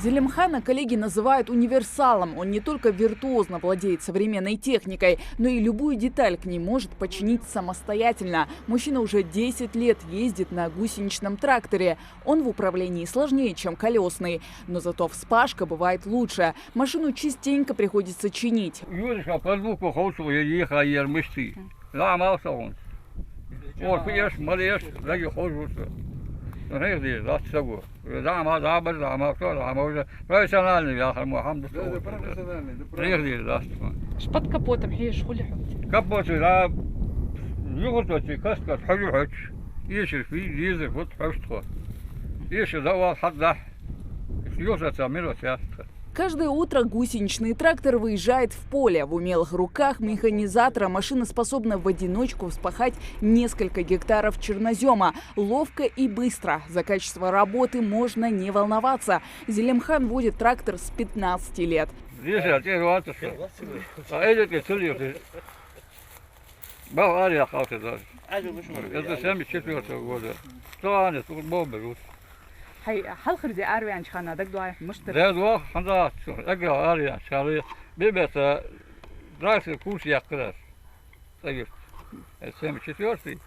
Зелимхана коллеги называют универсалом. Он не только виртуозно владеет современной техникой, но и любую деталь к ней может починить самостоятельно. Мужчина уже 10 лет ездит на гусеничном тракторе. Он в управлении сложнее, чем колесный. Но зато вспашка бывает лучше. Машину частенько приходится чинить. Под капотом هي хули. كبوت لا يغطي كسكت حجوج يشر في ديزل فوت حشتخ يشر دوا حدا يوسع تعمله سياسة. Каждое утро гусеничный трактор выезжает в поле. В умелых руках механизатора машина способна в одиночку вспахать несколько гектаров чернозема. Ловко и быстро. За качество работы можно не волноваться. Зелимхан водит трактор с 15 лет. Это 74 года. Что был берут. هي حلخر زي أروي عن شخنا دك دواي مشتري. ده دوا خندا أقرأ أريا شاري بيبت راس كوش يقرأ. طيب. 74.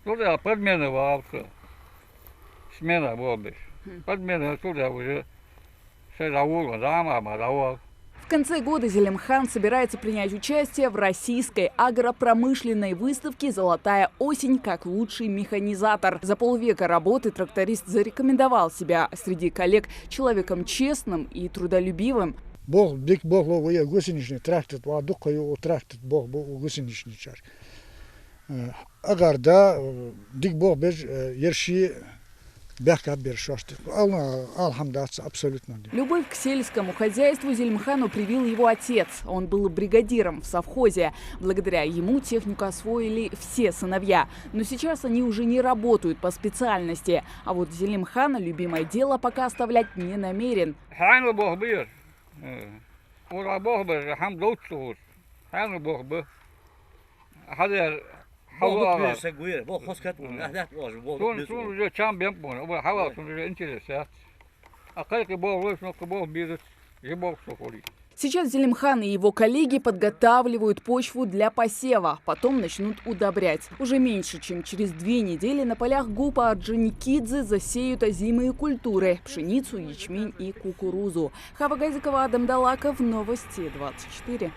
تقول подмена вообще. Смена бобиш. Подмена туда уже. Шеравула, дама, мадава. В конце года Зелимхан собирается принять участие в российской агропромышленной выставке «Золотая осень» как лучший механизатор. За полвека работы тракторист зарекомендовал себя среди коллег человеком честным и трудолюбивым. Бог гусеничный трактор, трактор Бог гусеничный чар. Агарда дик Бог без ерши. Абсолютно. Любовь к сельскому хозяйству Зелимхану привил его отец. Он был бригадиром в совхозе. Благодаря ему технику освоили все сыновья. Но сейчас они уже не работают по специальности. А вот Зелимхана любимое дело пока оставлять не намерен. Сейчас Зелимхан и его коллеги подготавливают почву для посева. Потом начнут удобрять. Уже меньше, чем через 2 недели на полях ГУПа Орджоникидзе засеют озимые культуры – пшеницу, ячмень и кукурузу. Хава Газикова, Адам Далаков, Новости 24.